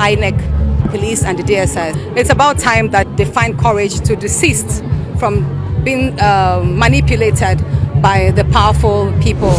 Inec, police and the DSS. It's about time that they find courage to desist from being manipulated by the powerful people.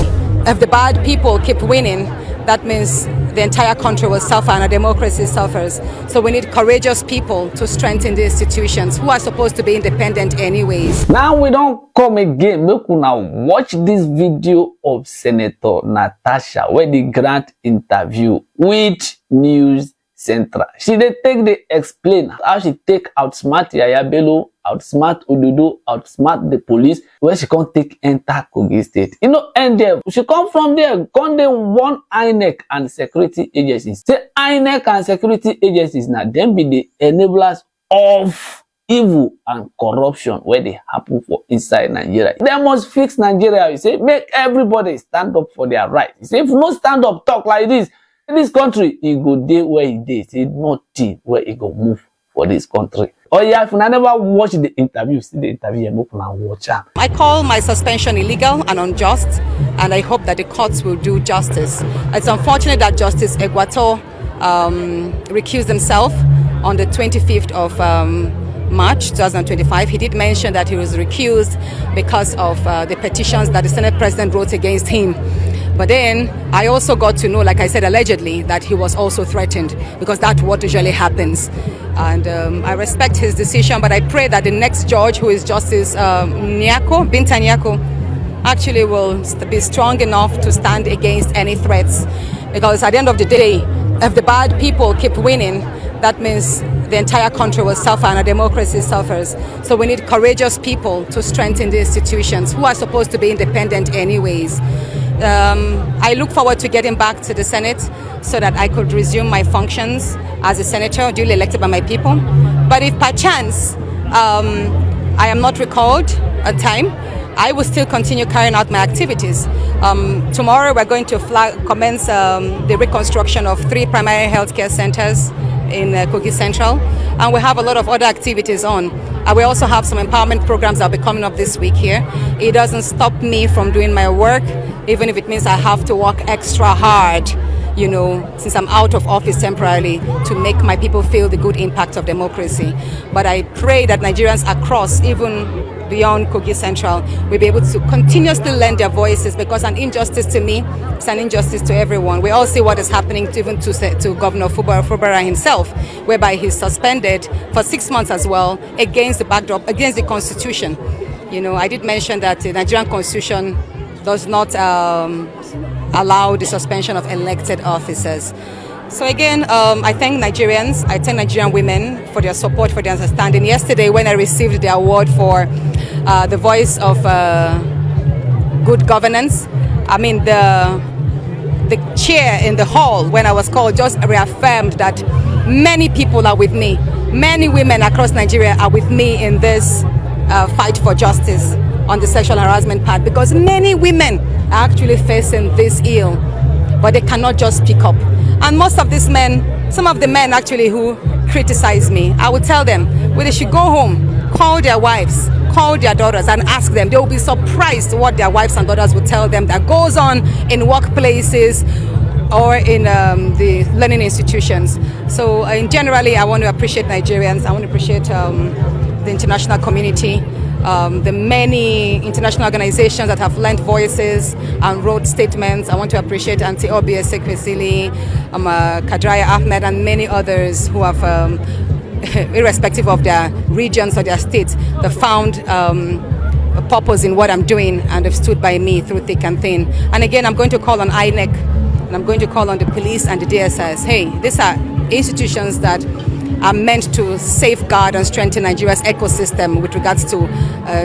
If the bad people keep winning, that means the entire country will suffer and our democracy suffers. So we need courageous people to strengthen the institutions who are supposed to be independent anyways. Now we don't come again. Make una watch this video of Senator Natasha where they grant interview with News Central. She dey take the explain how she take outsmart Yaya Bello, outsmart Ododo, outsmart the police, where she can't take enter Kogi State. You know, and there she come from there, come dey one Inec and security agencies. Say Inec and security agencies now them be the enablers of evil and corruption where they happen for inside Nigeria. They must fix Nigeria. You say make everybody stand up for their right. You say if you no stand up, talk like this. In this country, he go there where he did. It's nothing where he go move for this country. Oh yeah, if I never watch the interview, see the interview, I'm open and watch it. I call my suspension illegal and unjust, and I hope that the courts will do justice. It's unfortunate that Justice Egwato recused himself on the 25th of March 2025. He did mention that he was recused because of the petitions that the Senate President wrote against him. But then I also got to know, like I said, allegedly, that he was also threatened, because that's what usually happens. And I respect his decision, but I pray that the next judge, who is Justice Binta Nyako, actually will be strong enough to stand against any threats. Because at the end of the day, if the bad people keep winning, that means the entire country will suffer and our democracy suffers. So we need courageous people to strengthen the institutions who are supposed to be independent anyways. I look forward to getting back to the Senate so that I could resume my functions as a senator duly elected by my people. But if perchance I am not recalled at time, I will still continue carrying out my activities. Tomorrow we're going to commence the reconstruction of 3 primary healthcare centers in Kogi Central, and we have a lot of other activities on. And we also have some empowerment programs that will be coming up this week here. It doesn't stop me from doing my work, even if it means I have to work extra hard, you know, since I'm out of office temporarily, to make my people feel the good impact of democracy. But I pray that Nigerians across, even beyond Kogi Central, will be able to continuously lend their voices, because an injustice to me is an injustice to everyone. We all see what is happening even to Governor Fubara himself, whereby he's suspended for 6 months as well, against the backdrop, against the Constitution. You know, I did mention that the Nigerian Constitution does not allow the suspension of elected officers. So again, I thank Nigerians, I thank Nigerian women for their support, for their understanding. Yesterday, when I received the award for the Voice of Good Governance, I mean, the chair in the hall, when I was called, just reaffirmed that many people are with me. Many women across Nigeria are with me in this fight for justice on the sexual harassment part, because many women are actually facing this ill, but they cannot just speak up. And most of these men, some of the men actually who criticize me, I would tell them, well, they should go home, call their wives, call their daughters and ask them. They will be surprised what their wives and daughters will tell them that goes on in workplaces or in the learning institutions. So generally, I want to appreciate Nigerians. I want to appreciate the international community, the many international organizations that have lent voices and wrote statements. I want to appreciate Auntie Obi Esekwesili, Kadraya Ahmed, and many others who have, irrespective of their regions or their states, they found a purpose in what I'm doing, and have stood by me through thick and thin. And again, I'm going to call on Inec, and I'm going to call on the police and the DSS. Hey, these are institutions that are meant to safeguard and strengthen Nigeria's ecosystem with regards to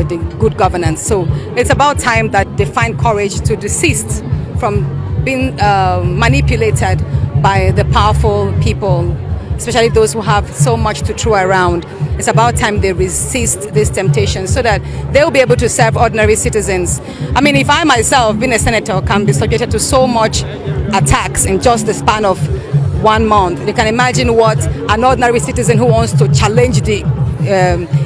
the good governance. So it's about time that they find courage to desist from being manipulated by the powerful people, especially those who have so much to throw around. It's about time they resist this temptation so that they'll be able to serve ordinary citizens. I mean, if I myself, being a senator, can be subjected to so much attacks in just the span of 1 month, you can imagine what an ordinary citizen who wants to challenge the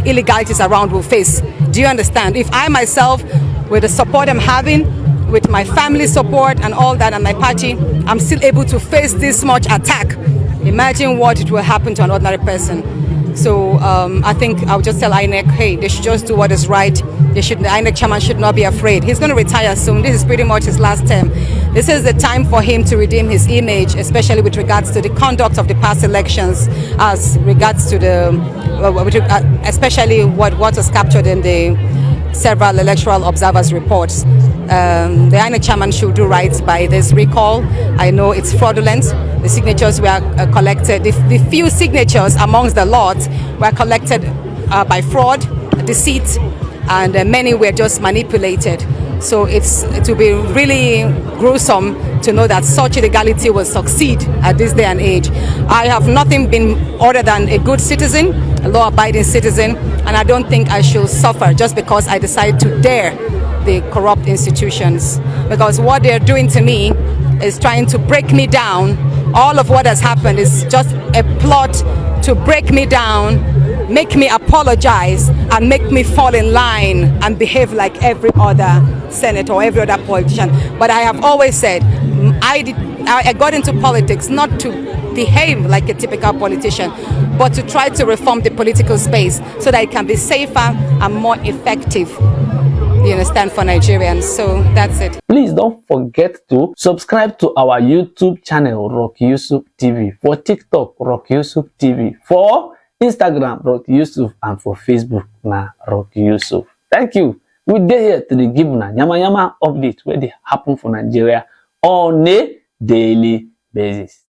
illegalities around will face. Do you understand? If I myself, with the support I'm having, with my family support and all that, and my party, I'm still able to face this much attack, Imagine what it will happen to an ordinary person. So I think I'll just tell Inec, hey, they should just do what is right. The Inec chairman should not be afraid. He's going to retire soon. This is pretty much his last term. This is the time for him to redeem his image, especially with regards to the conduct of the past elections, as regards to especially what was captured in the several electoral observers reports. The INEC chairman should do right by this recall. I know it's fraudulent. The signatures were collected, the few signatures amongst the lot were collected by fraud, deceit, and many were just manipulated. So it will be really gruesome to know that such illegality will succeed at this day and age. I have nothing been other than a good citizen, a law-abiding citizen, and I don't think I should suffer just because I decide to dare the corrupt institutions. Because what they're doing to me is trying to break me down. All of what has happened is just a plot to break me down, make me apologize, and make me fall in line and behave like every other senator or every other politician. But I have always said, I got into politics not to behave like a typical politician, but to try to reform the political space so that it can be safer and more effective, you understand, for Nigerians. So that's it. Please don't forget to subscribe to our YouTube channel, Rock Yusuf TV, for TikTok, Rock Yusuf TV, for Instagram, Rock Yusuf, and for Facebook, Rock Yusuf. Thank you. We dey here to give una yama update where they happen for Nigeria on a daily basis.